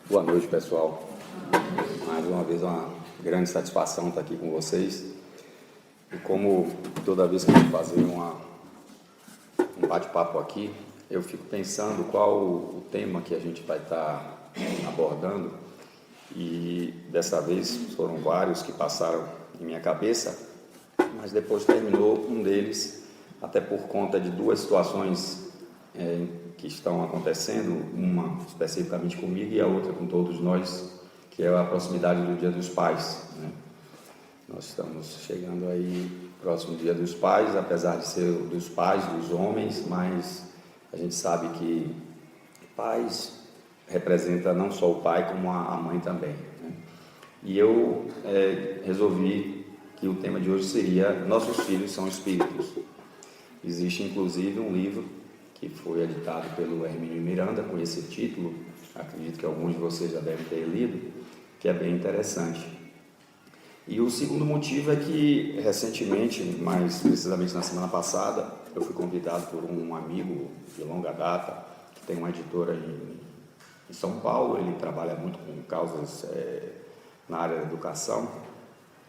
Boa noite, pessoal. Mais uma vez, uma grande satisfação estar aqui com vocês. E como toda vez que eu vou fazer um bate-papo aqui, eu fico pensando qual o tema que a gente vai estar abordando. E dessa vez foram vários que passaram em minha cabeça, mas depois terminou um deles, até por conta de duas situações que estão acontecendo, uma especificamente comigo e a outra com todos nós, que é a proximidade do Dia dos Pais, né? Nós estamos chegando aí próximo do Dia dos Pais, apesar de ser dos pais, dos homens, mas a gente sabe que pais representa não só o pai, como a mãe também, né? E eu resolvi que o tema de hoje seria Nossos Filhos são Espíritos. Existe inclusive um livro que foi editado pelo Hermínio Miranda com esse título, acredito que alguns de vocês já devem ter lido, que é bem interessante. E o segundo motivo é que recentemente, mais precisamente na semana passada, eu fui convidado por um amigo de longa data, que tem uma editora em São Paulo. Ele trabalha muito com causas na área da educação,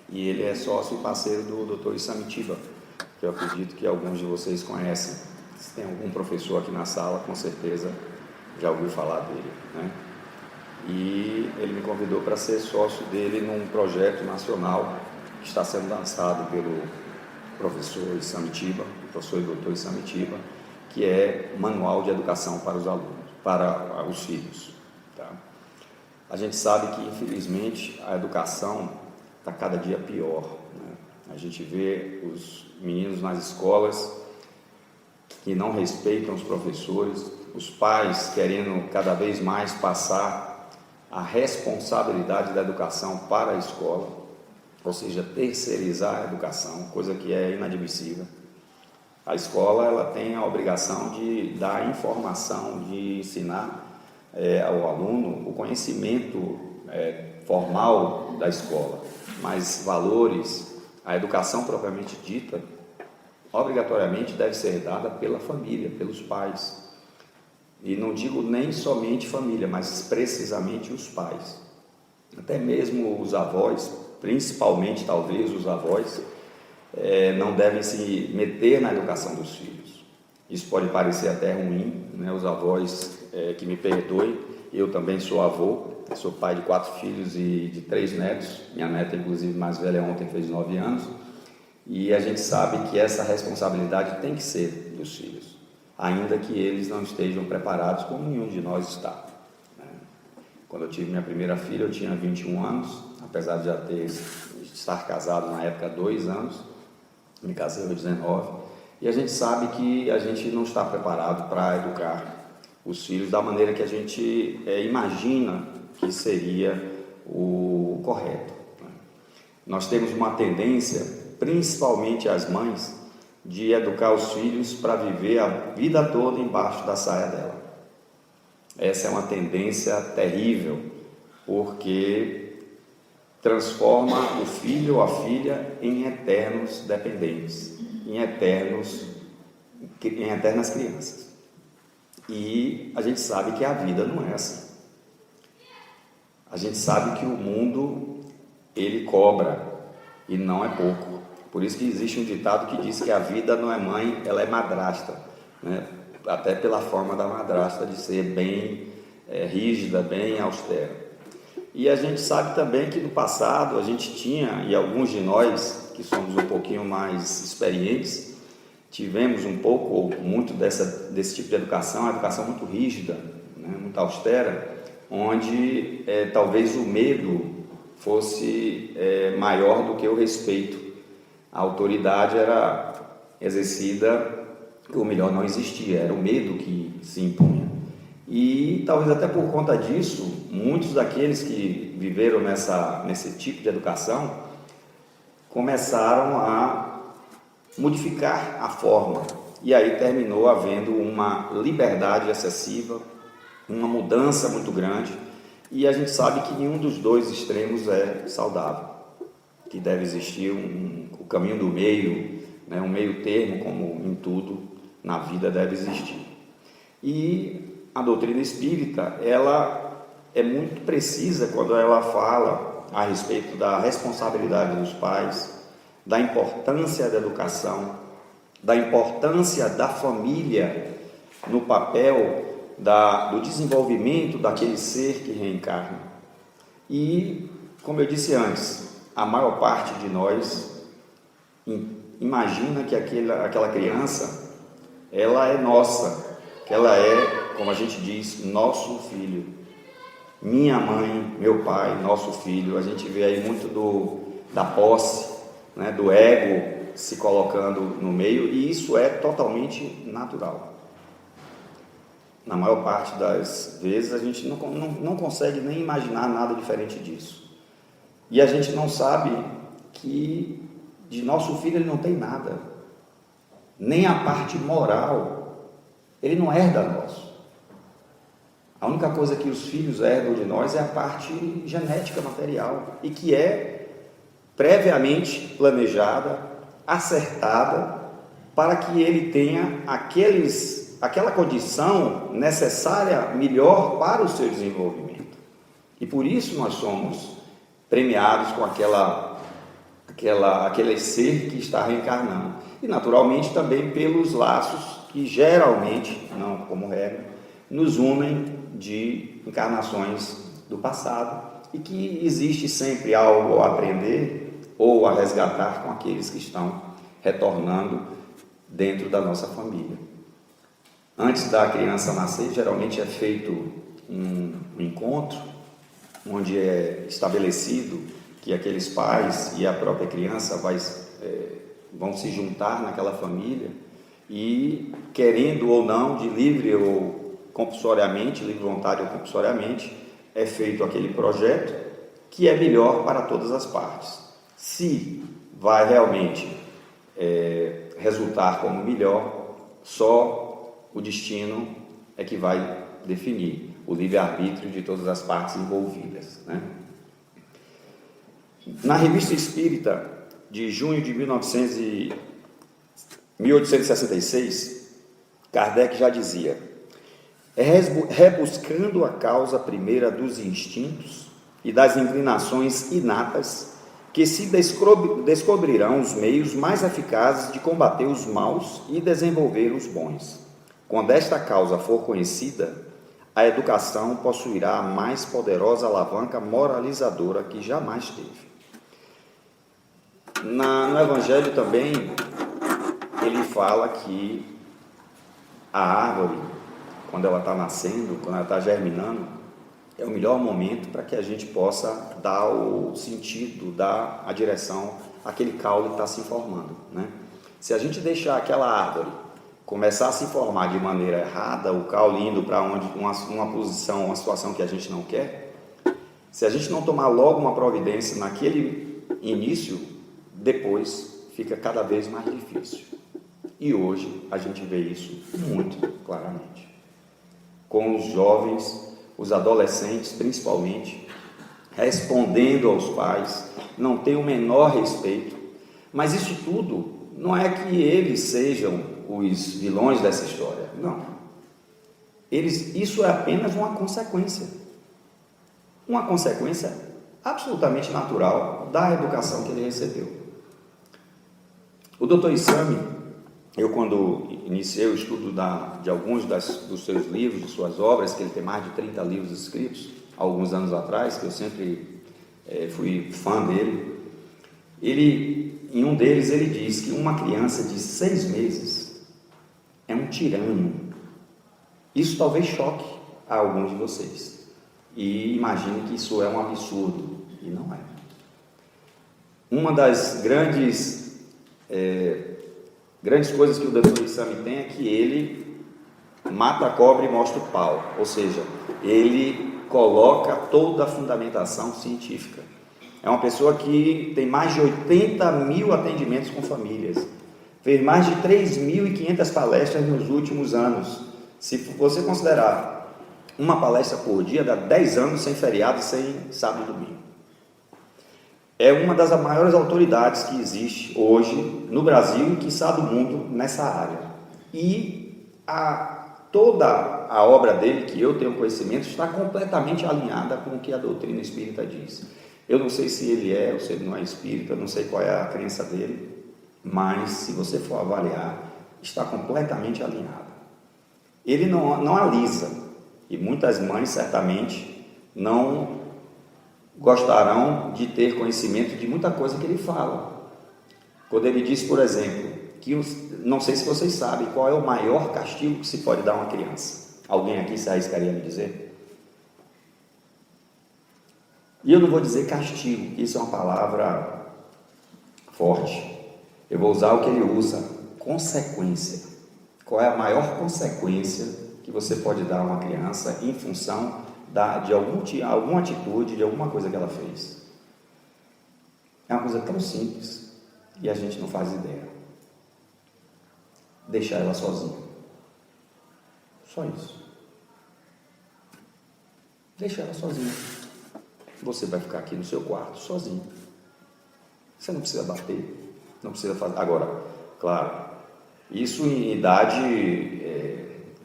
e ele é sócio e parceiro do Dr. Isamitiba, que eu acredito que alguns de vocês conhecem. Se tem algum professor aqui na sala, com certeza já ouviu falar dele, né? E ele me convidou para ser sócio dele num projeto nacional que está sendo lançado pelo professor Isamitiba, professor e doutor Isamitiba, que é Manual de Educação para os Alunos, para os filhos, tá? A gente sabe que, infelizmente, a educação está cada dia pior, né? A gente vê os meninos nas escolas que não respeitam os professores, os pais querendo cada vez mais passar a responsabilidade da educação para a escola, ou seja, terceirizar a educação, coisa que é inadmissível. A escola, ela tem a obrigação de dar informação, de ensinar ao aluno o conhecimento formal da escola, mas valores, a educação propriamente dita, obrigatoriamente deve ser dada pela família, pelos pais. E não digo nem somente família, mas precisamente os pais. Até mesmo os avós, principalmente talvez os avós, não devem se meter na educação dos filhos. Isso pode parecer até ruim, né? Os avós, que me perdoem, eu também sou avô, sou pai de 4 filhos e de 3 netos. Minha neta, inclusive, mais velha, ontem fez 9 anos. E a gente sabe que essa responsabilidade tem que ser dos filhos, ainda que eles não estejam preparados, como nenhum de nós está, né? Quando eu tive minha primeira filha, eu tinha 21 anos, apesar de já estar casado na época há 2 anos, me casei aos 19, e a gente sabe que a gente não está preparado para educar os filhos da maneira que a gente imagina que seria o correto, né? Nós temos uma tendência, principalmente as mães, de educar os filhos para viver a vida toda embaixo da saia dela. Essa é uma tendência terrível, porque transforma o filho ou a filha em eternos dependentes, em eternas crianças. E a gente sabe que a vida não é assim. A gente sabe que o mundo, ele cobra, e não é pouco. Por isso que existe um ditado que diz que a vida não é mãe, ela é madrasta, né? Até pela forma da madrasta de ser bem rígida, bem austera. E a gente sabe também que no passado a gente tinha, e alguns de nós que somos um pouquinho mais experientes, tivemos um pouco ou muito desse tipo de educação, uma educação muito rígida, né? Muito austera, onde talvez o medo fosse maior do que o respeito. A autoridade era exercida, ou melhor, não existia, era o medo que se impunha. E talvez até por conta disso, muitos daqueles que viveram nesse tipo de educação começaram a modificar a forma, e aí terminou havendo uma liberdade excessiva, uma mudança muito grande, e a gente sabe que nenhum dos dois extremos é saudável, que deve existir o caminho do meio, né? Um meio termo, como em tudo na vida deve existir. E a doutrina espírita, ela é muito precisa quando ela fala a respeito da responsabilidade dos pais, da importância da educação, da importância da família no papel do desenvolvimento daquele ser que reencarna. E, como eu disse antes, a maior parte de nós imagina que aquela criança, ela é nossa, que ela é, como a gente diz, nosso filho. Minha mãe, meu pai, nosso filho. A gente vê aí muito da posse, né, do ego se colocando no meio, e isso é totalmente natural. Na maior parte das vezes a gente não consegue nem imaginar nada diferente disso. E a gente não sabe que de nosso filho ele não tem nada, nem a parte moral, ele não herda nosso. A única coisa que os filhos herdam de nós é a parte genética material, e que é previamente planejada, acertada, para que ele tenha aquela condição necessária melhor para o seu desenvolvimento. E por isso nós somos premiados com aquele ser que está reencarnando. E naturalmente também pelos laços que geralmente, não como regra, nos unem de encarnações do passado, e que existe sempre algo a aprender ou a resgatar com aqueles que estão retornando dentro da nossa família. Antes da criança nascer, geralmente é feito um encontro, onde é estabelecido que aqueles pais e a própria criança vão se juntar naquela família, e, querendo ou não, de livre ou compulsoriamente, livre vontade ou compulsoriamente, é feito aquele projeto que é melhor para todas as partes. Se vai realmente resultar como melhor, só o destino é que vai definir o livre-arbítrio de todas as partes envolvidas, né? Na Revista Espírita de junho de 1866, Kardec já dizia: rebuscando a causa primeira dos instintos e das inclinações inatas, que se descobrirão os meios mais eficazes de combater os maus e desenvolver os bons. Quando esta causa for conhecida, a educação possuirá a mais poderosa alavanca moralizadora que jamais teve. No Evangelho também, ele fala que a árvore, quando ela está nascendo, quando ela está germinando, é o melhor momento para que a gente possa dar o sentido, dar a direção àquele caule que está se formando, né? Se a gente deixar aquela árvore começar a se formar de maneira errada, o caule indo para uma posição, uma situação que a gente não quer, se a gente não tomar logo uma providência naquele início, depois fica cada vez mais difícil. E hoje a gente vê isso muito claramente, com os jovens, os adolescentes principalmente, respondendo aos pais, não tem o menor respeito. Mas isso tudo não é que eles sejam os vilões dessa história, não. Isso é apenas uma consequência absolutamente natural da educação que ele recebeu. O Dr. Isami, eu quando iniciei o estudo de alguns dos seus livros, de suas obras, que ele tem mais de 30 livros escritos, há alguns anos atrás, que eu sempre fui fã dele, em um deles ele diz que uma criança de 6 meses é um tirano. Isso talvez choque a alguns de vocês e imagine que isso é um absurdo, e não é. Uma das grandes coisas que o Dr. Isami tem é que ele mata a cobra e mostra o pau, ou seja, ele coloca toda a fundamentação científica. É uma pessoa que tem mais de 80 mil atendimentos com famílias, fez mais de 3.500 palestras nos últimos anos. Se você considerar uma palestra por dia, dá 10 anos sem feriado, sem sábado e domingo. É uma das maiores autoridades que existe hoje no Brasil e quiçá do mundo nessa área. E a toda a obra dele, que eu tenho conhecimento, está completamente alinhada com o que a doutrina espírita diz. Eu não sei se ele é ou se ele não é espírita, não sei qual é a crença dele, mas se você for avaliar, está completamente alinhada. Ele não alisa, e muitas mães certamente não gostarão de ter conhecimento de muita coisa que ele fala. Quando ele diz, por exemplo, que não sei se vocês sabem qual é o maior castigo que se pode dar a uma criança. Alguém aqui se arriscaria a me dizer? E eu não vou dizer castigo, que isso é uma palavra forte. Eu vou usar o que ele usa, consequência. Qual é a maior consequência que você pode dar a uma criança em função de alguma atitude, de alguma coisa que ela fez? É uma coisa tão simples e a gente não faz ideia. Deixar ela sozinha. Só isso. Deixar ela sozinha. Você vai ficar aqui no seu quarto sozinho. Você não precisa bater, não precisa fazer. Agora, claro, isso em idade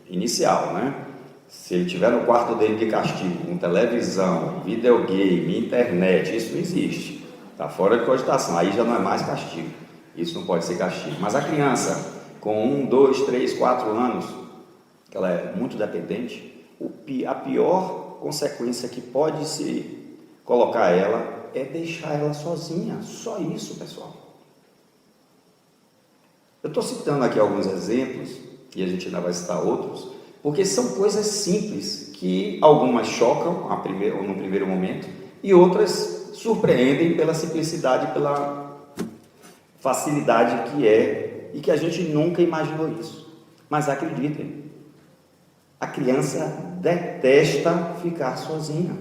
inicial, né? Se ele estiver no quarto dele de castigo, com televisão, videogame, internet, isso não existe. Está fora de cogitação, aí já não é mais castigo. Isso não pode ser castigo. Mas a criança com 1, 2, 3, 4 anos, que ela é muito dependente, a pior consequência que pode se colocar ela é deixar ela sozinha. Só isso, pessoal. Eu estou citando aqui alguns exemplos, e a gente ainda vai citar outros, porque são coisas simples, que algumas chocam no primeiro momento, e outras surpreendem pela simplicidade, pela facilidade que é, e que a gente nunca imaginou isso. Mas acreditem, a criança detesta ficar sozinha.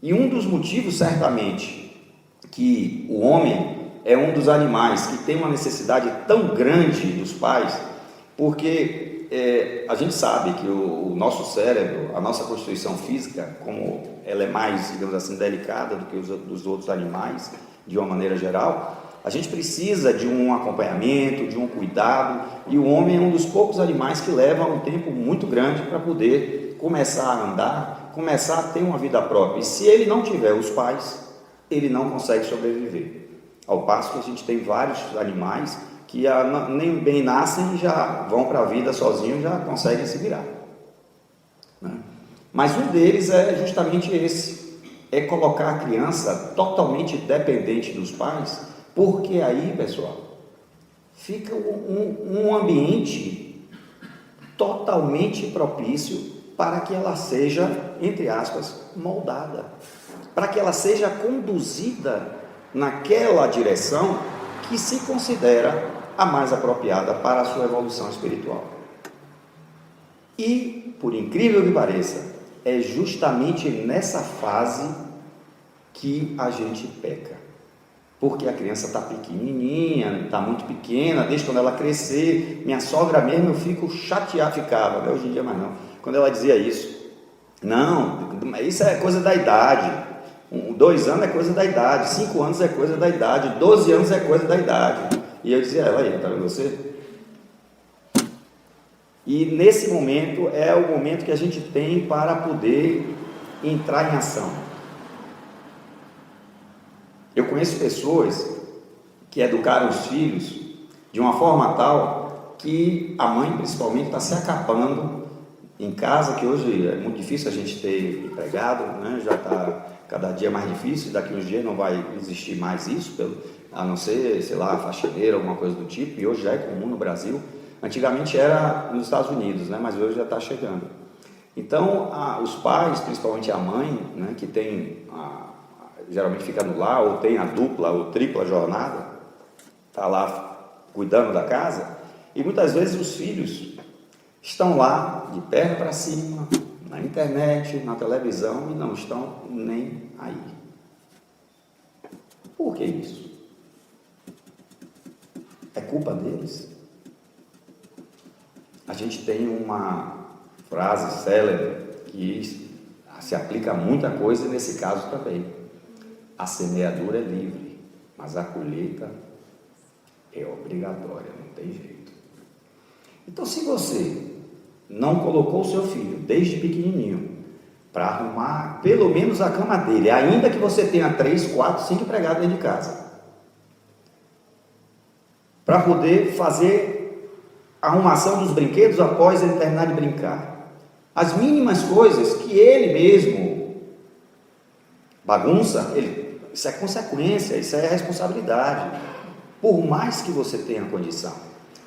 E um dos motivos, certamente, que o homem é um dos animais que tem uma necessidade tão grande dos pais, porque a gente sabe que o nosso cérebro, a nossa constituição física, como ela é mais, digamos assim, delicada do que os dos outros animais, de uma maneira geral, a gente precisa de um acompanhamento, de um cuidado, e o homem é um dos poucos animais que leva um tempo muito grande para poder começar a andar, começar a ter uma vida própria. E se ele não tiver os pais, ele não consegue sobreviver. Ao passo que a gente tem vários animais que nem bem nascem e já vão para a vida sozinhos, já conseguem se virar, né? Mas um deles é justamente esse, é colocar a criança totalmente dependente dos pais, porque aí, pessoal, fica um ambiente totalmente propício para que ela seja, entre aspas, moldada, para que ela seja conduzida naquela direção que se considera a mais apropriada para a sua evolução espiritual. E, por incrível que pareça, é justamente nessa fase que a gente peca, porque a criança está pequenininha, está muito pequena, desde quando ela crescer. Minha sogra mesmo, eu fico chateado, ficava, né? Hoje em dia mais não, quando ela dizia isso, não, isso é coisa da idade, 2 anos é coisa da idade, 5 anos é coisa da idade, 12 anos é coisa da idade. E eu dizia, ela aí, tá vendo você? E nesse momento é o momento que a gente tem para poder entrar em ação. Eu conheço pessoas que educaram os filhos de uma forma tal que a mãe principalmente está se acabando em casa, que hoje é muito difícil a gente ter empregado, né? Já está cada dia mais difícil, daqui uns dias não vai existir mais isso, a não ser, sei lá, faxineira, alguma coisa do tipo, e hoje já é comum no Brasil. Antigamente era nos Estados Unidos, né? Mas hoje já está chegando. Então, os pais, principalmente a mãe, né, que tem, geralmente fica no lar, ou tem a dupla ou tripla jornada, está lá cuidando da casa, e muitas vezes os filhos estão lá, de perna para cima, na internet, na televisão, e não estão nem aí. Por que isso? É culpa deles? A gente tem uma frase célebre que se aplica a muita coisa, e nesse caso também. A semeadura é livre, mas a colheita é obrigatória, não tem jeito. Então, se você não colocou o seu filho, desde pequenininho, para arrumar pelo menos a cama dele, ainda que você tenha 3, 4, 5 empregados dentro de casa, para poder fazer a arrumação dos brinquedos após ele terminar de brincar, as mínimas coisas que ele mesmo bagunça, isso é consequência, isso é responsabilidade, por mais que você tenha condição.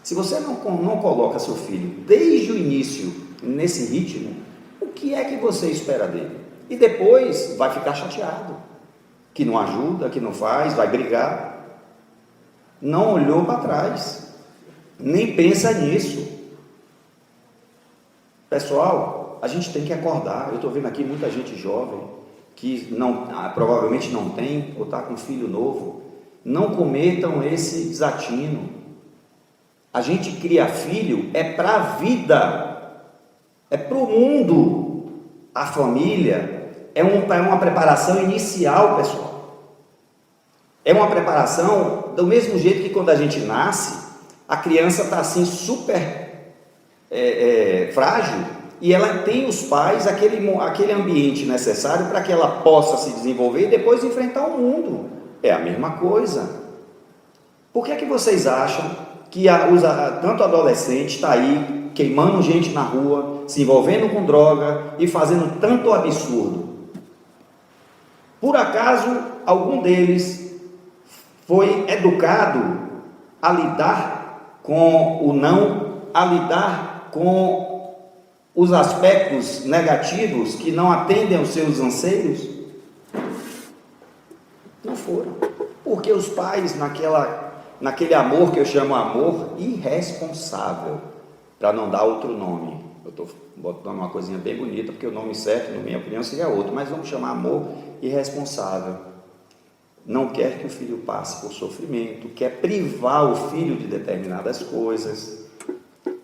Se você não coloca seu filho desde o início nesse ritmo, o que é que você espera dele? E depois vai ficar chateado, que não ajuda, que não faz, vai brigar. Não olhou para trás, nem pensa nisso. Pessoal, a gente tem que acordar. Eu estou vendo aqui muita gente jovem que provavelmente não tem, ou está com um filho novo. Não cometam esse desatino. A gente cria filho para a vida, é para o mundo. A família é uma preparação inicial, pessoal. É uma preparação do mesmo jeito que quando a gente nasce, a criança está assim super frágil, e ela tem os pais, aquele ambiente necessário para que ela possa se desenvolver e depois enfrentar o mundo. É a mesma coisa. Por que é que vocês acham que tanto adolescente está aí queimando gente na rua, se envolvendo com droga e fazendo tanto absurdo? Por acaso algum deles foi educado a lidar com o não, a lidar com os aspectos negativos que não atendem aos seus anseios? Não foram, porque os pais naquele amor que eu chamo amor irresponsável, para não dar outro nome, eu estou botando uma coisinha bem bonita, porque o nome certo, na minha opinião, seria outro, mas vamos chamar amor irresponsável. Não quer que o filho passe por sofrimento, quer privar o filho de determinadas coisas,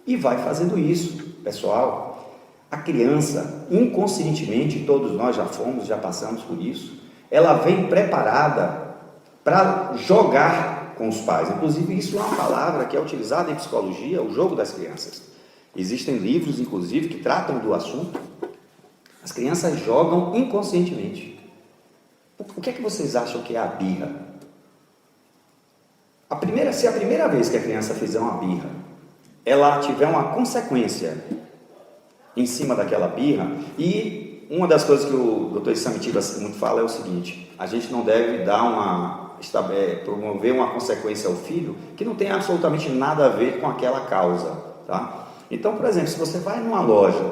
e vai fazendo isso. Pessoal, a criança, inconscientemente, todos nós já passamos por isso, ela vem preparada para jogar com os pais. Inclusive, isso é uma palavra que é utilizada em psicologia, o jogo das crianças. Existem livros, inclusive, que tratam do assunto. As crianças jogam inconscientemente. O que é que vocês acham que é a birra? Se a primeira vez que a criança fizer uma birra, ela tiver uma consequência em cima daquela birra, e uma das coisas que o Dr. Samitiba muito fala é o seguinte: a gente não deve promover uma consequência ao filho que não tem absolutamente nada a ver com aquela causa, tá? Então, por exemplo, se você vai numa loja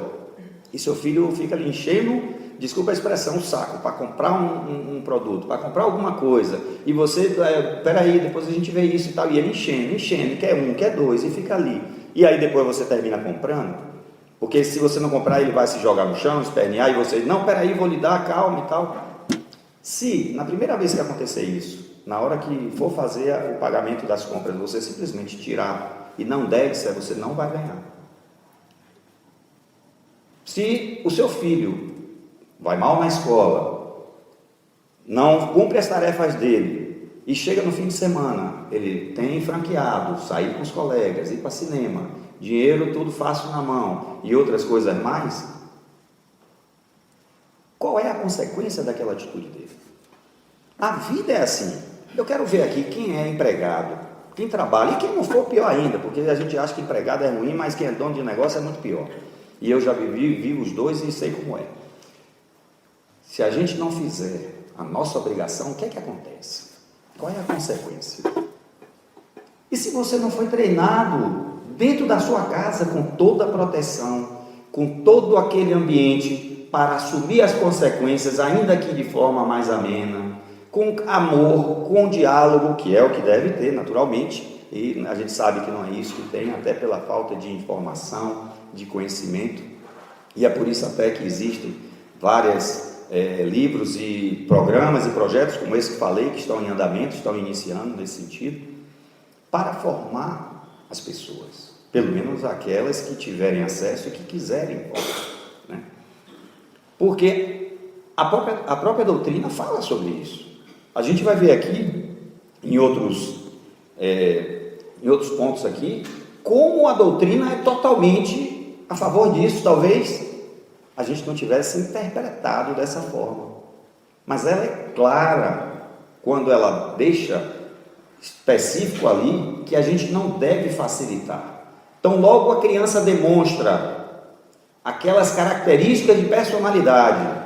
e seu filho fica ali enchendo, desculpa a expressão, o saco, para comprar um produto, para comprar alguma coisa, e você, peraí, depois a gente vê isso e tal, e ele enchendo, quer um, quer dois, e fica ali, e aí depois você termina comprando, porque se você não comprar, ele vai se jogar no chão, espernear, e você, não, peraí, vou lhe dar, calma e tal. Se, na primeira vez que acontecer isso, na hora que for fazer o pagamento das compras, você simplesmente tirar e não der, você não vai ganhar. Se o seu filho vai mal na escola, não cumpre as tarefas dele, e chega no fim de semana, ele tem franqueado, sair com os colegas, ir para cinema, dinheiro tudo fácil na mão, e outras coisas mais, qual é a consequência daquela atitude dele? A vida é assim. Eu quero ver aqui quem é empregado, quem trabalha, e quem não for, pior ainda, porque a gente acha que empregado é ruim, mas quem é dono de negócio é muito pior. E eu já vivi os dois e sei como é. Se a gente não fizer a nossa obrigação, o que é que acontece? Qual é a consequência? E se você não foi treinado dentro da sua casa com toda a proteção, com todo aquele ambiente para assumir as consequências, ainda que de forma mais amena, com amor, com diálogo, que é o que deve ter naturalmente, e a gente sabe que não é isso que tem, até pela falta de informação, de conhecimento, e é por isso até que existem vários livros e programas e projetos como esse que falei, que estão em andamento, estão iniciando nesse sentido, para formar as pessoas, pelo menos aquelas que tiverem acesso e que quiserem, né? Porque a própria doutrina fala sobre isso. A gente vai ver aqui, em outros pontos aqui, como a doutrina é totalmente a favor disso, talvez a gente não tivesse interpretado dessa forma. Mas ela é clara quando ela deixa específico ali que a gente não deve facilitar. Então, logo a criança demonstra aquelas características de personalidade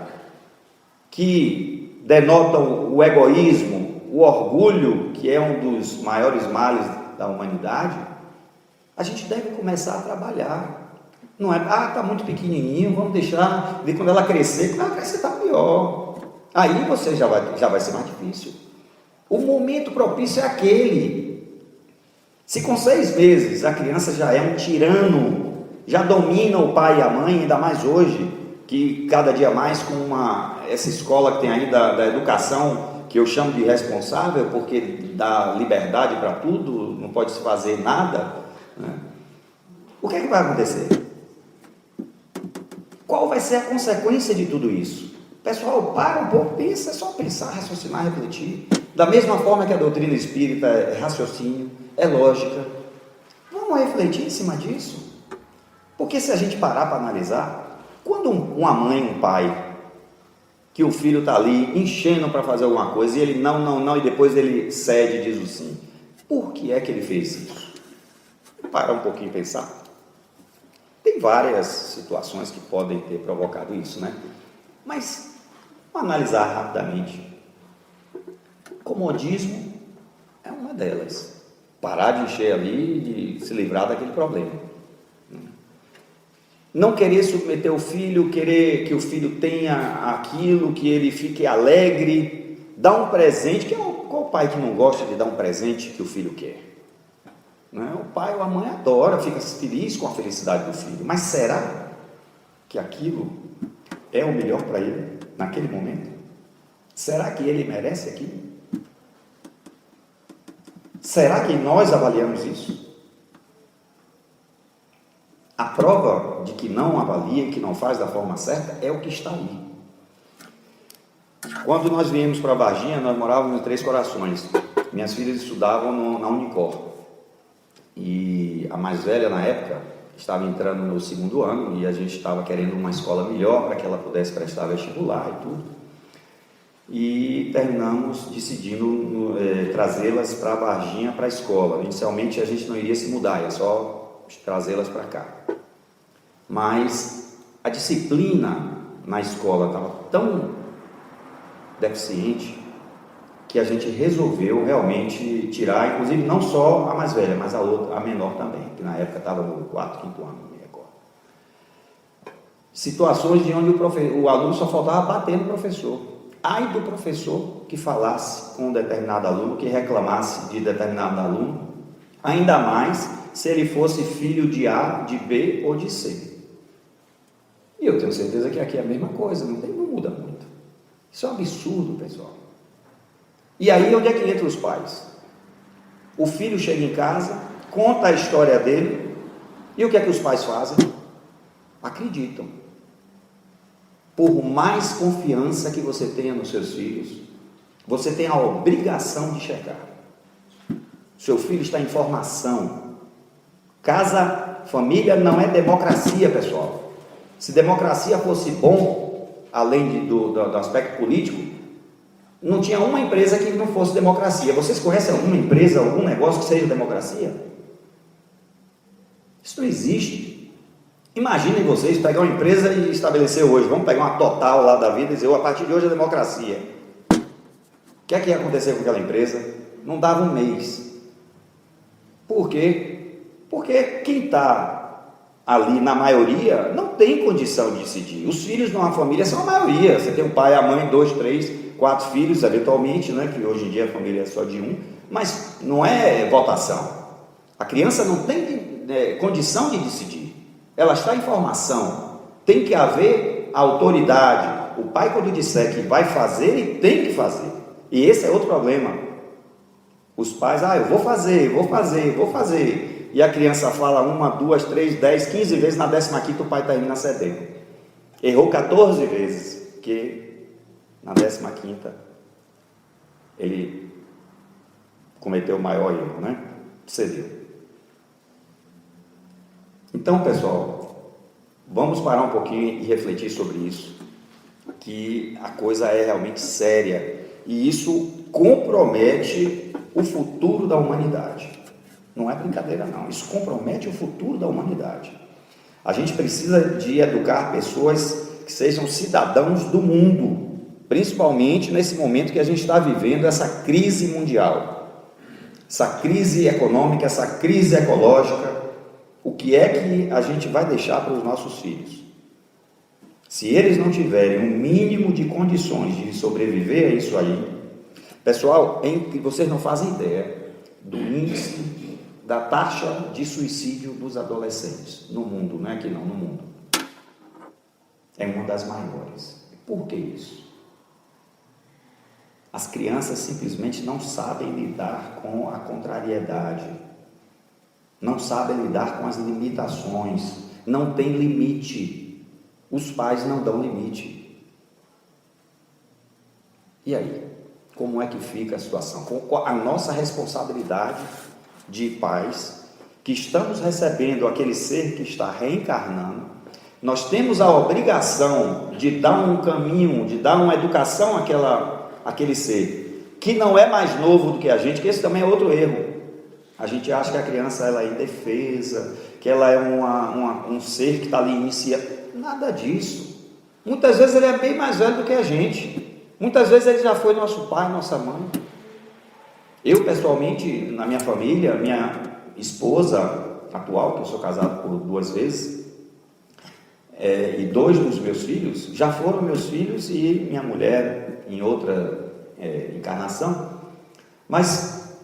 que denotam o egoísmo, o orgulho, que é um dos maiores males da humanidade, a gente deve começar a trabalhar. Não é, está muito pequenininho, vamos deixar, ver quando ela crescer. Quando ela crescer está pior. Aí você já vai ser mais difícil. O momento propício é aquele. Se com 6 meses a criança já é um tirano, já domina o pai e a mãe, ainda mais hoje, que cada dia mais com essa escola que tem aí da educação, que eu chamo de responsável, porque dá liberdade para tudo, não pode se fazer nada, né? O que é que vai acontecer? Qual vai ser a consequência de tudo isso? Pessoal, para um pouco, pensa, é só pensar, raciocinar, refletir. Da mesma forma que a doutrina espírita é raciocínio, é lógica. Vamos refletir em cima disso. Porque se a gente parar para analisar, quando uma mãe, um pai, que o filho está ali enchendo para fazer alguma coisa e ele não, e depois ele cede e diz o sim. Por que é que ele fez isso? Para um pouquinho e pensar. Tem várias situações que podem ter provocado isso, né? Mas, vamos analisar rapidamente. Comodismo é uma delas. Parar de encher ali e de se livrar daquele problema. Não querer submeter o filho, querer que o filho tenha aquilo, que ele fique alegre, dar um presente. Qual pai que não gosta de dar um presente que o filho quer? Não é? O pai ou a mãe adora, fica feliz com a felicidade do filho. Mas será que aquilo é o melhor para ele naquele momento? Será que ele merece aquilo? Será que nós avaliamos isso? A prova de que não avalia, que não faz da forma certa, é o que está ali. Quando nós viemos para Varginha, nós morávamos em Três Corações. Minhas filhas estudavam na Unicor. E a mais velha, na época, estava entrando no 2º ano e a gente estava querendo uma escola melhor para que ela pudesse prestar vestibular e tudo. E terminamos decidindo trazê-las para Varginha, para a escola. Inicialmente a gente não iria se mudar, ia só trazê-las para cá. Mas a disciplina na escola estava tão deficiente que a gente resolveu realmente tirar, inclusive não só a mais velha, mas a outra, a menor também, que na época estava no 4º, 5º ano, não me recordo. Situações de onde o aluno só faltava bater no professor. Ai do professor que falasse com um determinado aluno, que reclamasse de determinado aluno, ainda mais se ele fosse filho de A, de B ou de C. E eu tenho certeza que aqui é a mesma coisa, não muda muito. Isso é um absurdo, pessoal. E aí, onde é que entram os pais? O filho chega em casa, conta a história dele, e o que é que os pais fazem? Acreditam. Por mais confiança que você tenha nos seus filhos, você tem a obrigação de checar. Seu filho está em formação. Casa, família não é democracia, pessoal. Se democracia fosse bom, além do aspecto político, não tinha uma empresa que não fosse democracia. Vocês conhecem alguma empresa, algum negócio que seja democracia? Isso não existe. Imaginem vocês pegar uma empresa e estabelecer hoje, vamos pegar uma Total lá da vida e dizer, a partir de hoje é democracia. O que é que ia acontecer com aquela empresa? Não dava um mês. Por quê? Porque quem está ali na maioria não tem condição de decidir. Os filhos numa família são a maioria. Você tem o pai, a mãe, 2, 3, 4 filhos, eventualmente, né? Que hoje em dia a família é só de um, mas não é votação. A criança não tem condição de decidir. Ela está em formação. Tem que haver autoridade. O pai, quando disser que vai fazer, ele tem que fazer. E esse é outro problema. Os pais, eu vou fazer. E a criança fala 1, 2, 3, 10, 15 vezes, na 15ª o pai está indo na cedendo. Errou 14 vezes, porque na 15ª ele cometeu o maior erro, né? Cedeu. Então, pessoal, Vamos parar um pouquinho e refletir sobre isso, que a coisa é realmente séria e isso compromete o futuro da humanidade. Não é brincadeira não, isso compromete o futuro da humanidade. A gente precisa de educar pessoas que sejam cidadãos do mundo, principalmente nesse momento que a gente está vivendo essa crise mundial, essa crise econômica, essa crise ecológica. O que é que a gente vai deixar para os nossos filhos? Se eles não tiverem um mínimo de condições de sobreviver a isso aí, pessoal, vocês não fazem ideia do índice da taxa de suicídio dos adolescentes no mundo, não é aqui não, no mundo. É uma das maiores. Por que isso? As crianças simplesmente não sabem lidar com a contrariedade, não sabem lidar com as limitações, não tem limite. Os pais não dão limite. E aí? Como é que fica a situação? Com a nossa responsabilidade de pais, que estamos recebendo aquele ser que está reencarnando, nós temos a obrigação de dar um caminho, de dar uma educação àquele ser, que não é mais novo do que a gente, que esse também é outro erro. A gente acha que a criança ela é indefesa, que ela é um ser que está ali iniciando. Nada disso. Muitas vezes ele é bem mais velho do que a gente. Muitas vezes ele já foi nosso pai, nossa mãe. Eu, pessoalmente, na minha família, minha esposa atual, que eu sou casado por 2 vezes, e 2 dos meus filhos, já foram meus filhos e minha mulher em outra encarnação. Mas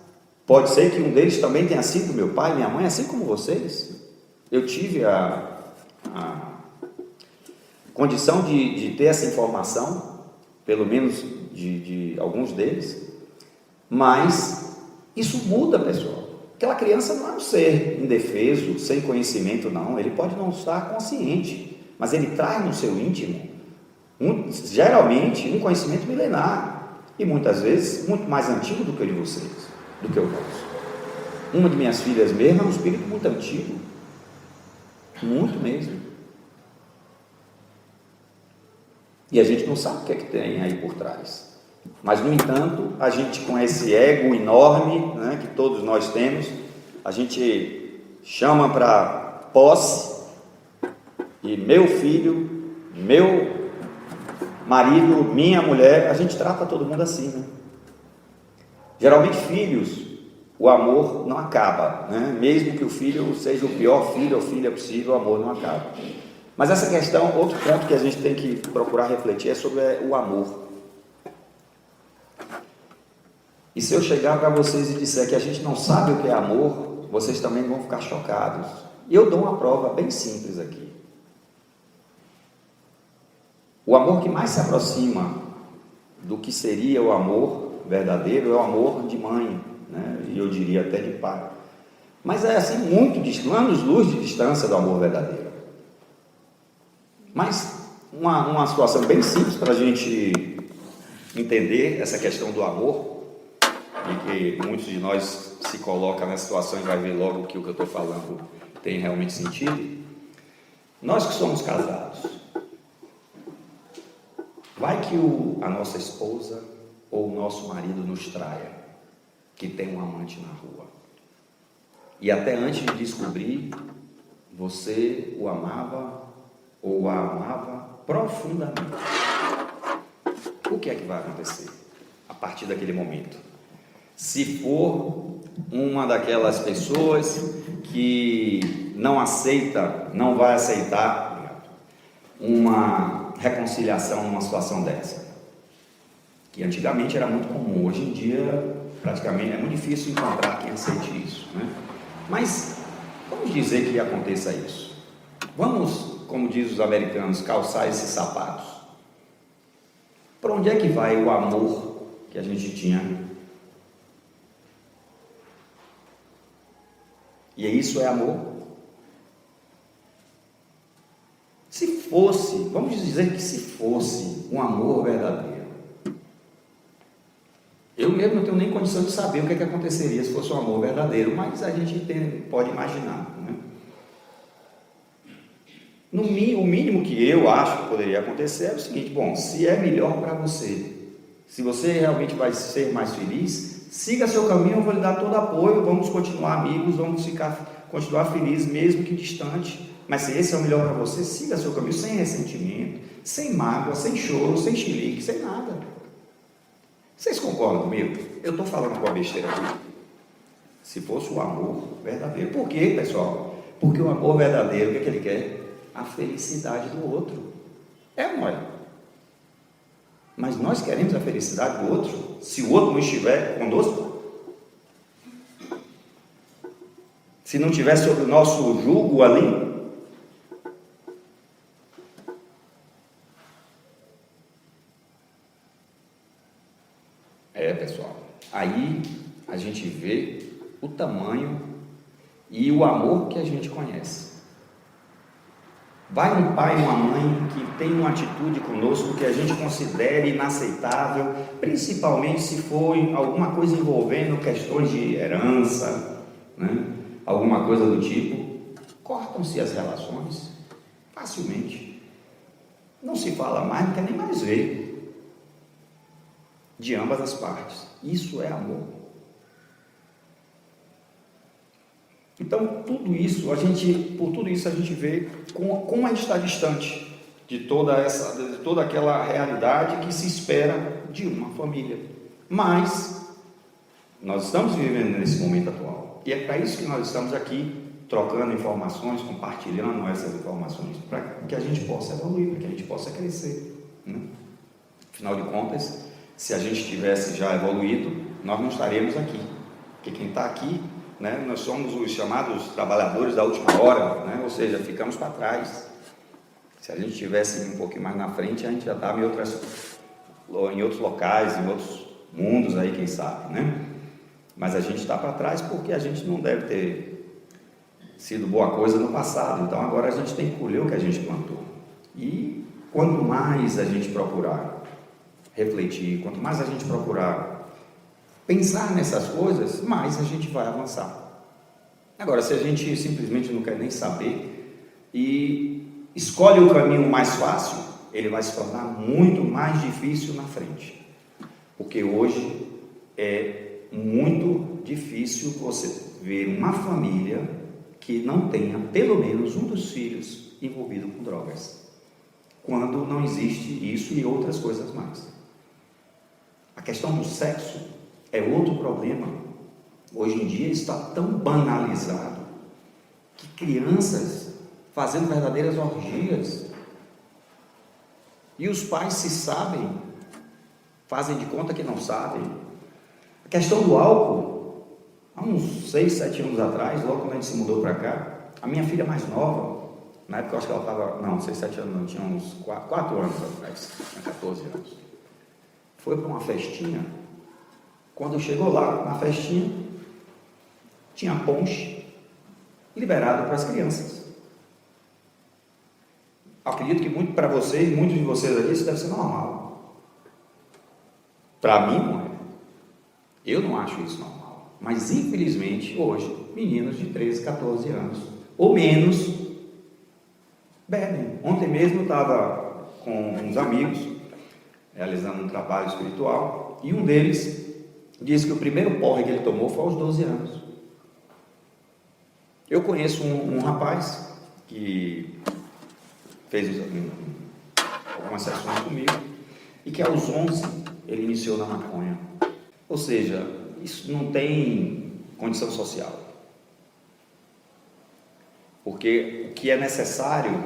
pode ser que um deles também tenha sido meu pai, minha mãe, assim como vocês. Eu tive a condição de ter essa informação, pelo menos de alguns deles. Mas isso muda, pessoal. Aquela criança não é um ser indefeso, sem conhecimento, não. Ele pode não estar consciente, mas ele traz no seu íntimo, geralmente, um conhecimento milenar. E muitas vezes, muito mais antigo do que o de vocês, do que o nosso. Uma de minhas filhas mesmo é um espírito muito antigo. Muito mesmo. E a gente não sabe o que é que tem aí por trás. Mas, no entanto, a gente, com esse ego enorme, né, que todos nós temos, a gente chama para posse, e meu filho, meu marido, minha mulher, a gente trata todo mundo assim, né? Geralmente, filhos, o amor não acaba, né? Mesmo que o filho seja o pior filho ou filha possível, o amor não acaba. Mas essa questão, outro ponto que a gente tem que procurar refletir é sobre o amor. E se eu chegar para vocês e disser que a gente não sabe o que é amor, vocês também vão ficar chocados. E eu dou uma prova bem simples aqui. O amor que mais se aproxima do que seria o amor verdadeiro é o amor de mãe, né? E eu diria até de pai. Mas é assim muito distante, anos-luz de distância do amor verdadeiro. Mas uma situação bem simples para a gente entender essa questão do amor, e que muitos de nós se colocam nessa situação e vai ver logo que o que eu estou falando tem realmente sentido. Nós que somos casados, vai que a nossa esposa ou o nosso marido nos traia, que tem um amante na rua, e até antes de descobrir, você o amava ou a amava profundamente. O que é que vai acontecer a partir daquele momento? Se for uma daquelas pessoas que não aceita, não vai aceitar uma reconciliação numa situação dessa, que antigamente era muito comum, hoje em dia praticamente é muito difícil encontrar quem aceite isso, né? Mas vamos dizer que aconteça isso. Vamos, como diz os americanos, calçar esses sapatos. Para onde é que vai o amor que a gente tinha? E isso é amor? Se fosse, vamos dizer que se fosse um amor verdadeiro, eu mesmo não tenho nem condição de saber o que aconteceria se fosse um amor verdadeiro, mas a gente pode imaginar, né? O mínimo que eu acho que poderia acontecer é o seguinte: bom, se é melhor para você, se você realmente vai ser mais feliz, siga seu caminho, eu vou lhe dar todo apoio, vamos continuar amigos, vamos continuar felizes, mesmo que distante. Mas se esse é o melhor para você, siga seu caminho sem ressentimento, sem mágoa, sem choro, sem chilique, sem nada. Vocês concordam comigo? Eu estou falando com a besteira aqui. Se fosse o amor verdadeiro. Por quê, pessoal? Porque o amor verdadeiro, o que ele quer? A felicidade do outro. É ou não é? Mas nós queremos a felicidade do outro se o outro não estiver conosco? Se não estiver sob o nosso jugo ali? Pessoal, aí a gente vê o tamanho e o amor que a gente conhece. Vai um pai e uma mãe que tem uma atitude conosco que a gente considere inaceitável, principalmente se for alguma coisa envolvendo questões de herança, né? Alguma coisa do tipo, cortam-se as relações facilmente. Não se fala mais, não quer nem mais ver. De ambas as partes. Isso é amor. Então, tudo isso, por tudo isso a gente vê como a gente está distante de toda aquela realidade que se espera de uma família. Mas nós estamos vivendo nesse momento atual. E é para isso que nós estamos aqui trocando informações, compartilhando essas informações, para que a gente possa evoluir, para que a gente possa crescer, né? Afinal de contas, se a gente tivesse já evoluído, nós não estaríamos aqui. Porque quem está aqui, né, nós somos os chamados trabalhadores da última hora, né? Ou seja, ficamos para trás. Se a gente estivesse um pouquinho mais na frente, a gente já estava em outros locais, em outros mundos aí, quem sabe, né? Mas a gente está para trás porque a gente não deve ter sido boa coisa no passado. Então agora a gente tem que colher o que a gente plantou. E quanto mais a gente procurar refletir, quanto mais a gente procurar pensar nessas coisas, mais a gente vai avançar. Agora, se a gente simplesmente não quer nem saber e escolhe o caminho mais fácil, ele vai se tornar muito mais difícil na frente. Porque hoje é muito difícil você ver uma família que não tenha pelo menos um dos filhos envolvido com drogas, quando não existe isso e outras coisas mais. A questão do sexo é outro problema. Hoje em dia está tão banalizado que crianças fazendo verdadeiras orgias e os pais, se sabem, fazem de conta que não sabem. A questão do álcool, há uns 6, 7 anos atrás, logo quando a gente se mudou para cá, a minha filha mais nova, na época eu acho que ela estava, não, 6, 7 anos não, tinha uns 4 anos atrás, tinha 14 anos, foi para uma festinha. Quando chegou lá na festinha, tinha ponche liberado para as crianças. Acredito que muito para vocês, muitos de vocês aqui, isso deve ser normal. Para mim não é. Eu não acho isso normal. Mas infelizmente hoje, meninos de 13, 14 anos ou menos bebem. Ontem mesmo eu estava com uns amigos realizando um trabalho espiritual e um deles disse que o primeiro porre que ele tomou foi aos 12 anos. Eu conheço um rapaz que fez algumas sessões comigo e que aos 11 ele iniciou na maconha. Ou seja, isso não tem condição social. Porque o que é necessário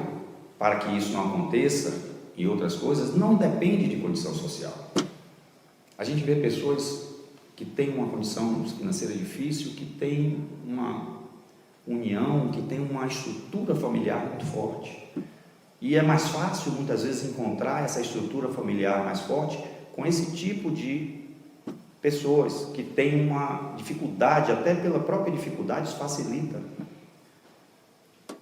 para que isso não aconteça e outras coisas não depende de condição social. A gente vê pessoas que têm uma condição financeira difícil, que têm uma união, que têm uma estrutura familiar muito forte. E é mais fácil, muitas vezes, encontrar essa estrutura familiar mais forte com esse tipo de pessoas que têm uma dificuldade, até pela própria dificuldade, isso facilita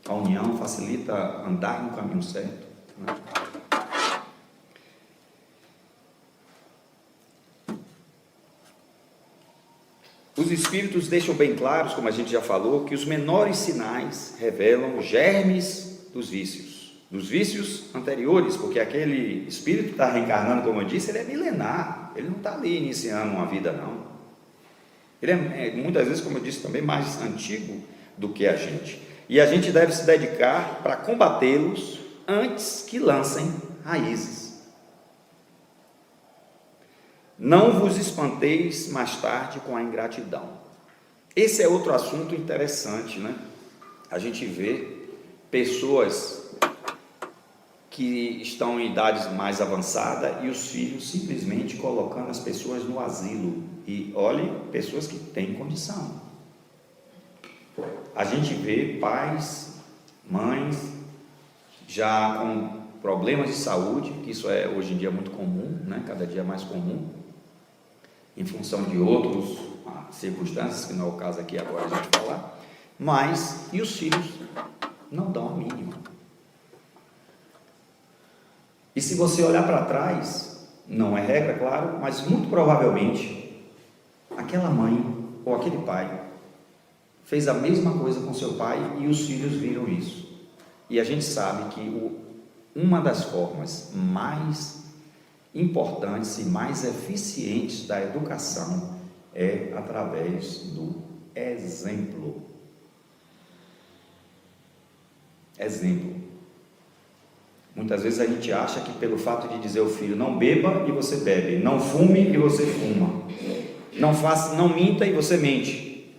a união, facilita andar no caminho certo, né? Os espíritos deixam bem claros, como a gente já falou, que os menores sinais revelam germes dos vícios. dos vícios anteriores, porque aquele espírito que está reencarnando, como eu disse, ele é milenar, ele não está ali iniciando uma vida, não. Ele é muitas vezes, como eu disse, também mais antigo do que a gente. E a gente deve se dedicar para combatê-los antes que lancem raízes. Não vos espanteis mais tarde com a ingratidão. Esse é outro assunto interessante, né? A gente vê pessoas que estão em idades mais avançadas e os filhos simplesmente colocando as pessoas no asilo. E olhe, pessoas que têm condição. A gente vê pais, mães, já com problemas de saúde, que isso é hoje em dia muito comum, né? Cada dia mais comum, em função de outras circunstâncias, que não é o caso aqui agora a gente falar, mas, e os filhos não dão a mínima. E se você olhar para trás, não é regra, claro, mas muito provavelmente, aquela mãe ou aquele pai fez a mesma coisa com seu pai e os filhos viram isso. E a gente sabe que uma das formas mais importantes e mais eficientes da educação é através do exemplo. Exemplo. Muitas vezes a gente acha que pelo fato de dizer ao filho não beba e você bebe, não fume e você fuma, não minta e você mente.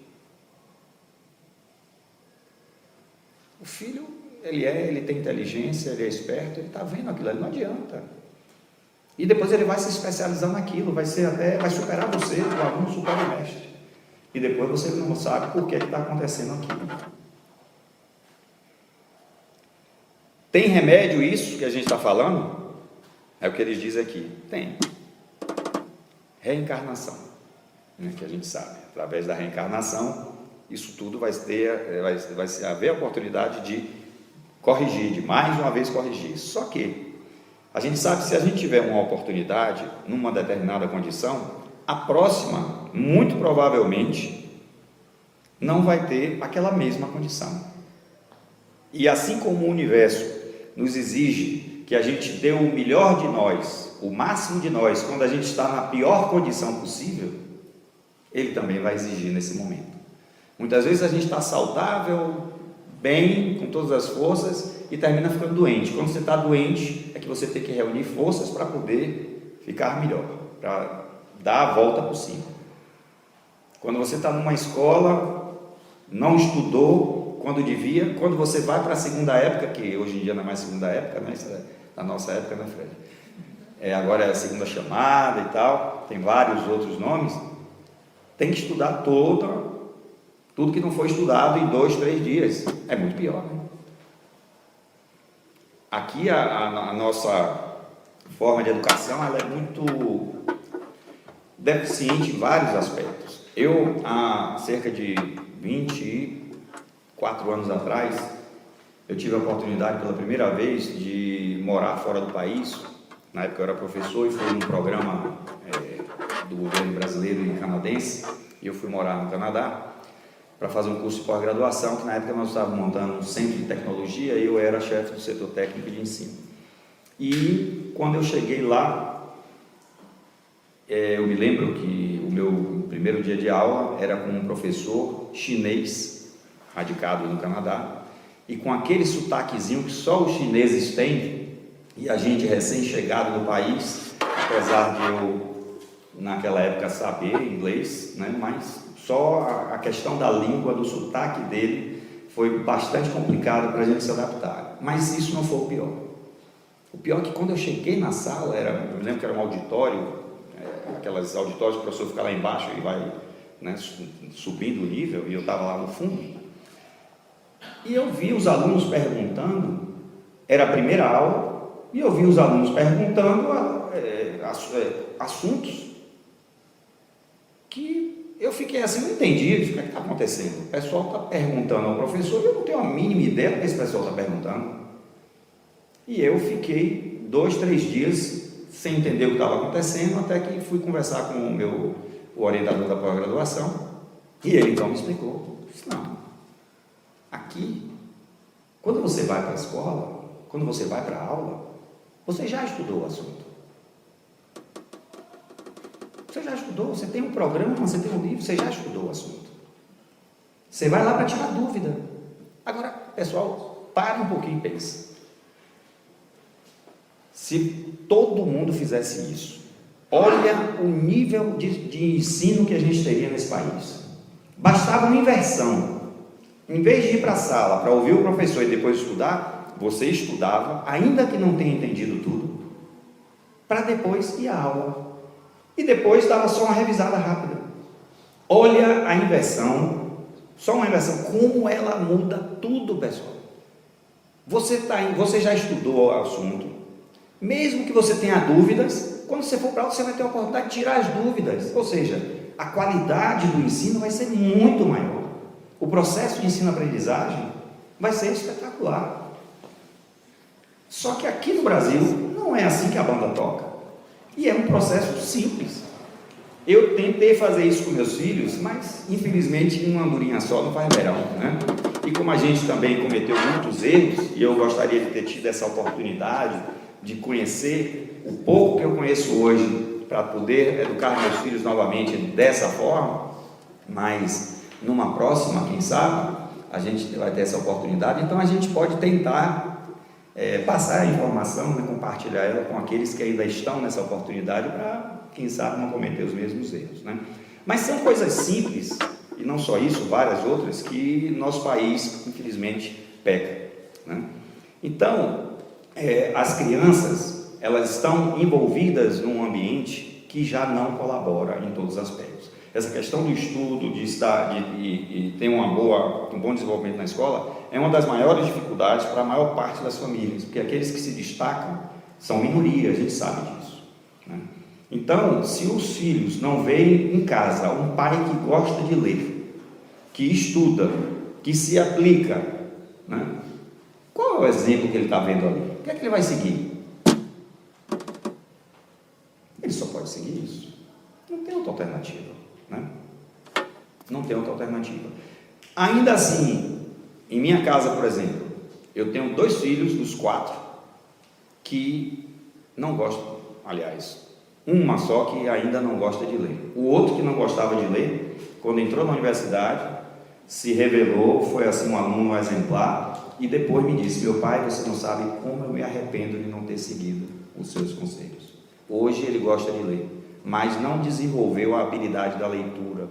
O filho, ele tem inteligência, ele é esperto, ele está vendo aquilo ali, não adianta. E depois ele vai se especializar naquilo, vai superar você, o aluno supera o mestre. E depois você não sabe por que está acontecendo aquilo. Tem remédio isso que a gente está falando? É o que eles dizem aqui. Tem. Reencarnação, né, que a gente sabe. Através da reencarnação, isso tudo vai haver a oportunidade de corrigir, de mais uma vez corrigir. Só que a gente sabe que se a gente tiver uma oportunidade, numa determinada condição, a próxima, muito provavelmente, não vai ter aquela mesma condição. E assim como o universo nos exige que a gente dê o melhor de nós, o máximo de nós, quando a gente está na pior condição possível, ele também vai exigir nesse momento. Muitas vezes a gente está saudável, bem, com todas as forças, e termina ficando doente. Quando você está doente, é que você tem que reunir forças para poder ficar melhor, para dar a volta por cima. Quando você está numa escola, não estudou quando devia, quando você vai para a segunda época, que hoje em dia não é mais segunda época, né? Isso é da nossa época, né, Fred? Agora é a segunda chamada e tal, tem vários outros nomes, tem que estudar tudo que não foi estudado em 2, 3 dias, é muito pior, né? Aqui a nossa forma de educação, ela é muito deficiente em vários aspectos. Eu, há cerca de 24 anos atrás, eu tive a oportunidade pela primeira vez de morar fora do país. Na época eu era professor e fui num programa do governo brasileiro e canadense, e eu fui morar no Canadá para fazer um curso de pós-graduação, que na época nós estávamos montando um centro de tecnologia e eu era chefe do setor técnico de ensino. E quando eu cheguei lá, eu me lembro que o meu primeiro dia de aula era com um professor chinês, radicado no Canadá, e com aquele sotaquezinho que só os chineses têm, e a gente recém-chegado no país, apesar de eu, naquela época, saber inglês, né, mas só a questão da língua, do sotaque dele, foi bastante complicado para a gente se adaptar. Mas isso não foi o pior. O pior é que quando eu cheguei na sala, eu me lembro que era um auditório, aquelas auditórios que o professor fica lá embaixo e vai, né, subindo o nível, e eu estava lá no fundo. E eu vi os alunos perguntando, era a primeira aula, e eu vi os alunos perguntando assuntos que eu fiquei assim, não entendi o que está acontecendo. O pessoal está perguntando ao professor e eu não tenho a mínima ideia do que esse pessoal está perguntando. E eu fiquei 2, 3 dias sem entender o que estava acontecendo, até que fui conversar com o orientador da pós-graduação, e ele então me explicou. Eu disse, não, aqui, quando você vai para a escola, quando você vai para a aula, você já estudou o assunto. Você já estudou, você tem um programa, você tem um livro, você já estudou o assunto. Você vai lá para tirar dúvida. Agora, pessoal, para um pouquinho e pensa. Se todo mundo fizesse isso, olha o nível de ensino que a gente teria nesse país. Bastava uma inversão. Em vez de ir para a sala para ouvir o professor e depois estudar, você estudava, ainda que não tenha entendido tudo, para depois ir à aula. E depois dava só uma revisada rápida. Olha a inversão, só uma inversão, como ela muda tudo, pessoal. Você já estudou o assunto, mesmo que você tenha dúvidas, quando você for para aula, você vai ter a oportunidade de tirar as dúvidas, ou seja, a qualidade do ensino vai ser muito maior. O processo de ensino-aprendizagem vai ser espetacular. Só que aqui no Brasil não é assim que a banda toca. E é um processo simples. Eu tentei fazer isso com meus filhos, mas infelizmente uma andorinha só não faz verão, né? E como a gente também cometeu muitos erros, e eu gostaria de ter tido essa oportunidade de conhecer o pouco que eu conheço hoje, para poder educar meus filhos novamente dessa forma, mas numa próxima, quem sabe, a gente vai ter essa oportunidade, então a gente pode tentar passar a informação, né, compartilhar ela com aqueles que ainda estão nessa oportunidade para, quem sabe, não cometer os mesmos erros, né? Mas são coisas simples, e não só isso, várias outras, que nosso país, infelizmente, peca, né? Então, as crianças, elas estão envolvidas num ambiente que já não colabora em todos os aspectos. Essa questão do estudo, de ter um bom desenvolvimento na escola, é uma das maiores dificuldades para a maior parte das famílias, porque aqueles que se destacam são minoria, a gente sabe disso, né? Então, se os filhos não veem em casa um pai que gosta de ler, que estuda, que se aplica, né? Qual é o exemplo que ele está vendo ali? O que é que ele vai seguir? Ele só pode seguir isso. Não tem outra alternativa, né? Não tem outra alternativa. Ainda assim, em minha casa, por exemplo, eu tenho 2 filhos dos 4 que não gostam, aliás, uma só que ainda não gosta de ler. O outro que não gostava de ler, quando entrou na universidade, se revelou, foi assim um aluno exemplar, e depois me disse: meu pai, você não sabe como eu me arrependo de não ter seguido os seus conselhos. Hoje ele gosta de ler, mas não desenvolveu a habilidade da leitura.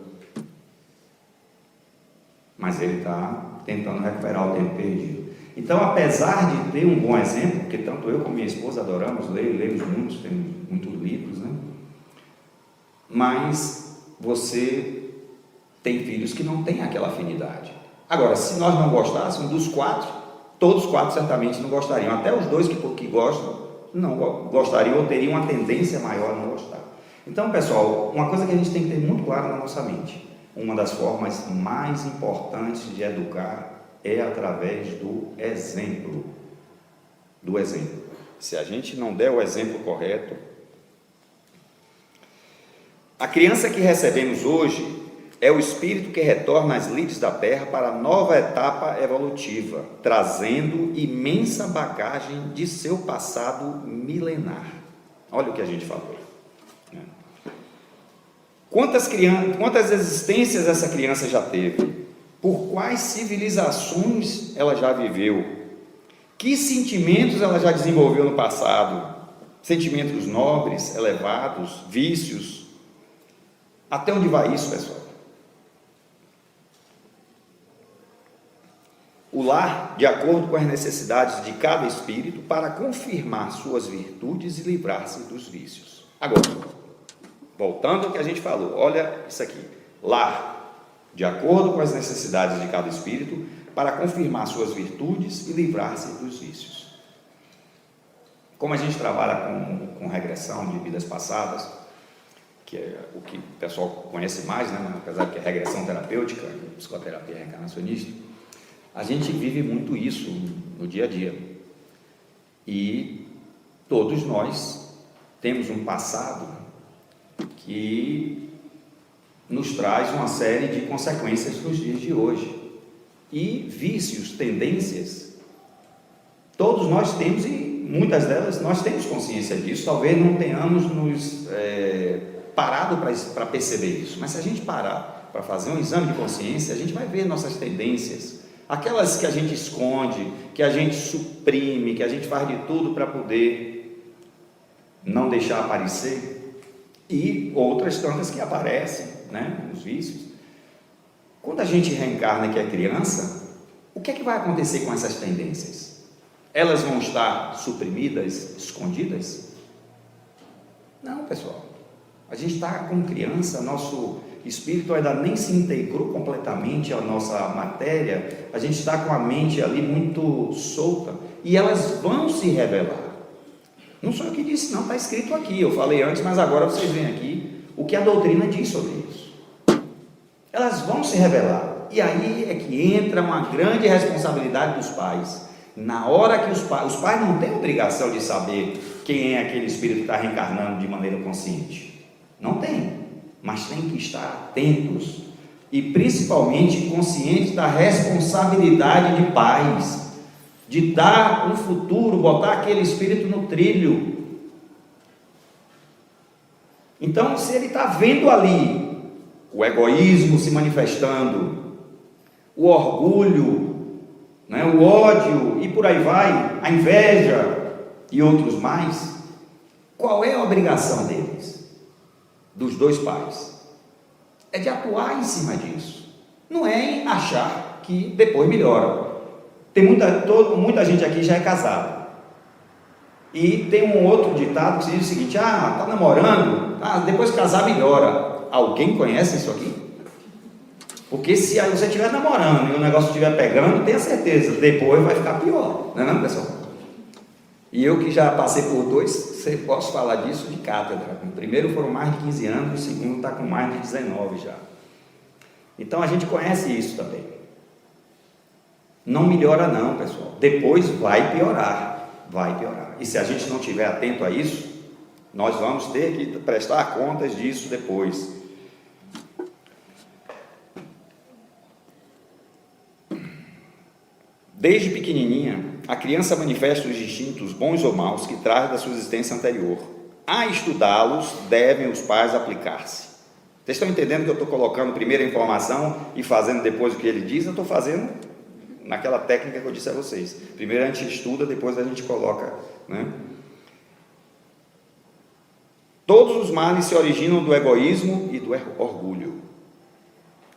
Mas ele está tentando recuperar o tempo perdido. Então, apesar de ter um bom exemplo, porque tanto eu como minha esposa adoramos ler, lemos muitos, temos muitos livros, né? Mas você tem filhos que não têm aquela afinidade. Agora, se nós não gostássemos dos 4, todos os 4 certamente não gostariam. Até os 2 que gostam, não gostariam ou teriam uma tendência maior a não gostar. Então, pessoal, uma coisa que a gente tem que ter muito claro na nossa mente: uma das formas mais importantes de educar é através do exemplo. Do exemplo. Se a gente não der o exemplo correto, a criança que recebemos hoje é o espírito que retorna às lides da terra para a nova etapa evolutiva, trazendo imensa bagagem de seu passado milenar. Olha o que a gente falou. Quantas existências essa criança já teve? Por quais civilizações ela já viveu? Que sentimentos ela já desenvolveu no passado? Sentimentos nobres, elevados, vícios? Até onde vai isso, pessoal? O lar, de acordo com as necessidades de cada espírito, para confirmar suas virtudes e livrar-se dos vícios. Agora, voltando ao que a gente falou, olha isso aqui: lar, de acordo com as necessidades de cada espírito, para confirmar suas virtudes e livrar-se dos vícios. Como a gente trabalha com regressão de vidas passadas, que é o que o pessoal conhece mais, né? Apesar que é regressão terapêutica, psicoterapia reencarnacionista, a gente vive muito isso no dia a dia. E todos nós temos um passado que nos traz uma série de consequências nos dias de hoje. E vícios, tendências, Todos nós temos, e muitas delas nós temos consciência disso, talvez não tenhamos nos parado para perceber isso, mas se a gente parar para fazer um exame de consciência, a gente vai ver nossas tendências, aquelas que a gente esconde, que a gente suprime, que a gente faz de tudo para poder não deixar aparecer, e outras tantas que aparecem, né, nos vícios. Quando a gente reencarna que é criança, o que é que vai acontecer com essas tendências? Elas vão estar suprimidas, escondidas? Não, pessoal. A gente está como criança, nosso espírito ainda nem se integrou completamente à nossa matéria, a gente está com a mente ali muito solta, e elas vão se revelar. Não sou eu que disse, não, está escrito aqui, eu falei antes, mas agora vocês veem aqui o que a doutrina diz sobre isso. Elas vão se revelar, e aí é que entra uma grande responsabilidade dos pais. Na hora que os pais não têm obrigação de saber quem é aquele espírito que está reencarnando de maneira consciente, não tem, mas tem que estar atentos, e principalmente conscientes da responsabilidade de pais, de dar um futuro, botar aquele espírito no trilho. Então, se ele está vendo ali o egoísmo se manifestando, o orgulho, né, o ódio e por aí vai, a inveja e outros mais, qual é a obrigação deles, dos dois pais? É de atuar em cima disso, não é em achar que depois melhora. Tem muita gente aqui já é casada, e tem um outro ditado que diz o seguinte: está namorando, depois que casar melhora. Alguém conhece isso aqui? Porque se você estiver namorando e o negócio estiver pegando, tenha certeza, depois vai ficar pior, não é não, pessoal? E eu que já passei por dois, posso falar disso de cátedra. O primeiro foram mais de 15 anos, o segundo está com mais de 19 já. Então a gente conhece isso também. Não melhora não, pessoal, depois vai piorar, e se a gente não estiver atento a isso, nós vamos ter que prestar contas disso depois. Desde pequenininha, a criança manifesta os instintos bons ou maus que traz da sua existência anterior. A estudá-los, devem os pais aplicar-se. Vocês estão entendendo que eu estou colocando primeiro a informação e fazendo depois o que ele diz? Eu estou fazendo naquela técnica que eu disse a vocês. Primeiro a gente estuda, depois a gente coloca, né? Todos os males se originam do egoísmo e do orgulho.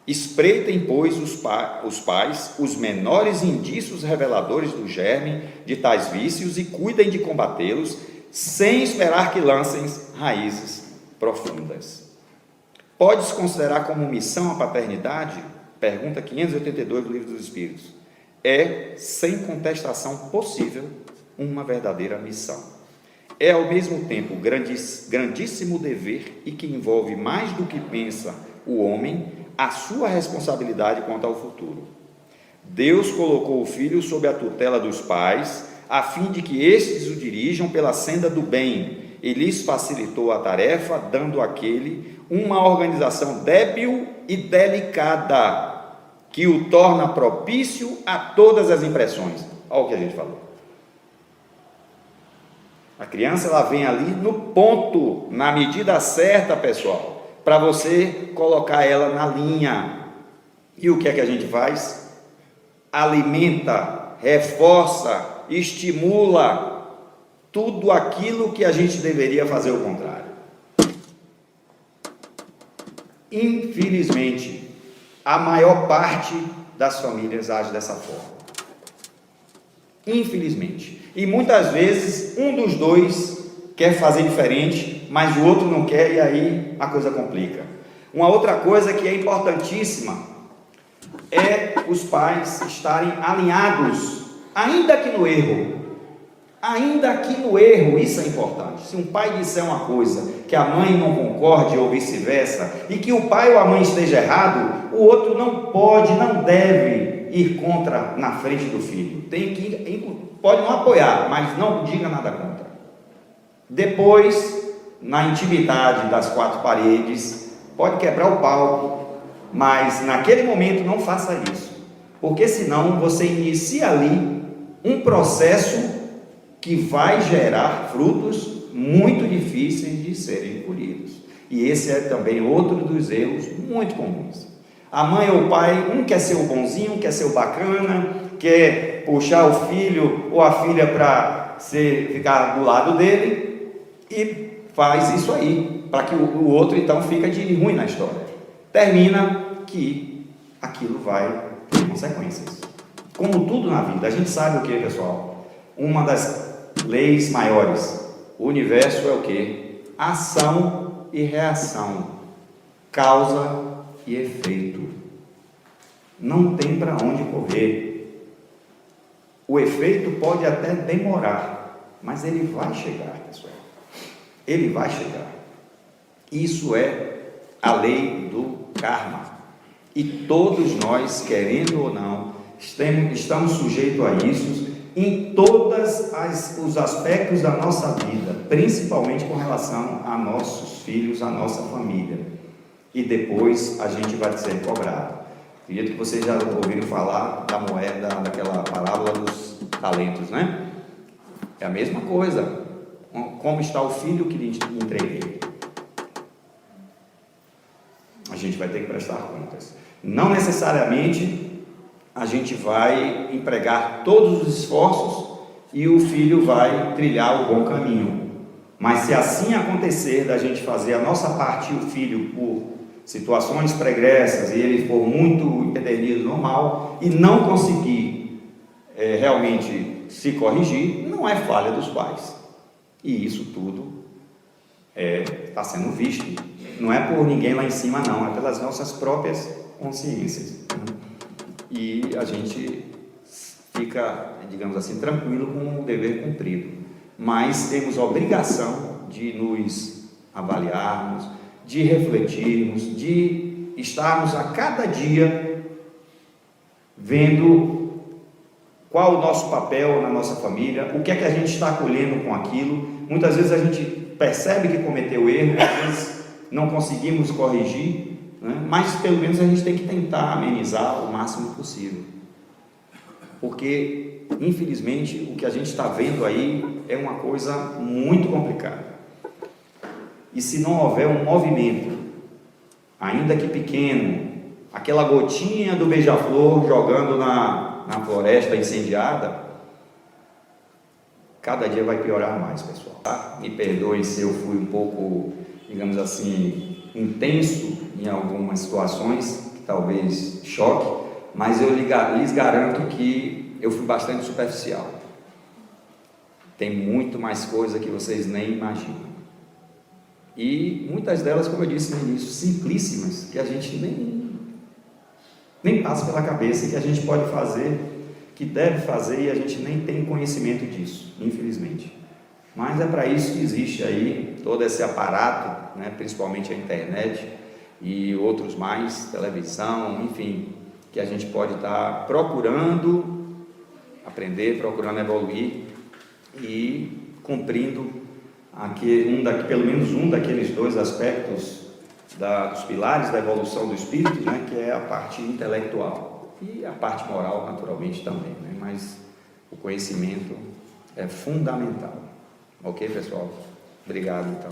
Espreitem, pois, os pais os menores indícios reveladores do germe de tais vícios e cuidem de combatê-los, sem esperar que lancem raízes profundas. Pode-se considerar como missão a paternidade? Pergunta 582 do Livro dos Espíritos. É, sem contestação possível, uma verdadeira missão. É ao mesmo tempo grandíssimo dever e que envolve mais do que pensa o homem a sua responsabilidade quanto ao futuro. Deus colocou o filho sob a tutela dos pais, a fim de que estes o dirijam pela senda do bem, e lhes facilitou a tarefa, dando àquele uma organização débil e delicada, que o torna propício a todas as impressões. Olha o que a gente falou. A criança, ela vem ali no ponto, na medida certa, pessoal, para você colocar ela na linha. E o que é que a gente faz? Alimenta, reforça, estimula tudo aquilo que a gente deveria fazer o contrário. Infelizmente, a maior parte das famílias age dessa forma. Infelizmente. E muitas vezes um dos dois quer fazer diferente, mas o outro não quer, e aí a coisa complica. Uma outra coisa que é importantíssima é os pais estarem alinhados, ainda que no erro. Ainda que no erro, isso é importante. Se um pai disser uma coisa que a mãe não concorde ou vice-versa, e que o pai ou a mãe esteja errado, o outro não pode, não deve ir contra na frente do filho. Tem que, pode não apoiar, mas não diga nada contra. Depois, na intimidade das quatro paredes, pode quebrar o pau, mas naquele momento não faça isso, porque senão você inicia ali um processo que vai gerar frutos muito difíceis de serem colhidos. E esse é também outro dos erros muito comuns. A mãe ou o pai, um quer ser o bonzinho, quer ser o bacana, quer puxar o filho ou a filha para ficar do lado dele e faz isso aí, para que o outro então fica de ruim na história. Termina que aquilo vai ter consequências. Como tudo na vida, a gente sabe o que, pessoal? Uma das leis maiores, o universo é o que? Ação e reação, causa e efeito. Não tem para onde correr. O efeito pode até demorar, mas ele vai chegar, pessoal. Ele vai chegar. Isso é a lei do karma. E todos nós, querendo ou não, estamos sujeitos a isso em todos os aspectos da nossa vida, principalmente com relação a nossos filhos, a nossa família. E depois a gente vai ser cobrado. Acredito que vocês já ouviram falar da moeda, daquela parábola dos talentos, né? É a mesma coisa. Como está o filho que lhe entreguei? A gente vai ter que prestar contas. Não necessariamente a gente vai empregar todos os esforços e o filho vai trilhar o bom caminho. Mas se assim acontecer, da gente fazer a nossa parte e o filho, por situações pregressas, e ele for muito empedernido normal, e não conseguir realmente se corrigir, não é falha dos pais. E isso tudo está sendo visto. Não é por ninguém lá em cima, não, é pelas nossas próprias consciências. E a gente fica, digamos assim, tranquilo com o dever cumprido. Mas temos a obrigação de nos avaliarmos, de refletirmos, de estarmos a cada dia vendo qual o nosso papel na nossa família, o que é que a gente está colhendo com aquilo. Muitas vezes a gente percebe que cometeu erro, às vezes não conseguimos corrigir, né? Mas pelo menos a gente tem que tentar amenizar o máximo possível. Porque, infelizmente, o que a gente está vendo aí é uma coisa muito complicada. E se não houver um movimento, ainda que pequeno, aquela gotinha do beija-flor jogando na floresta incendiada, cada dia vai piorar mais, pessoal. Me perdoem se eu fui um pouco, digamos assim, intenso em algumas situações, que talvez choque, mas eu lhes garanto que eu fui bastante superficial. Tem muito mais coisa que vocês nem imaginam. E muitas delas, como eu disse no início, simplíssimas, que a gente nem passa pela cabeça, que a gente pode fazer, que deve fazer, e a gente nem tem conhecimento disso, infelizmente. Mas é para isso que existe aí todo esse aparato, né, principalmente a internet e outros mais, televisão, enfim, que a gente pode estar procurando aprender, procurando evoluir e cumprindo pelo menos um daqueles dois aspectos dos pilares da evolução do espírito, né, que é a parte intelectual e a parte moral, naturalmente, também, né, mas o conhecimento é fundamental. Ok, pessoal? Obrigado, então.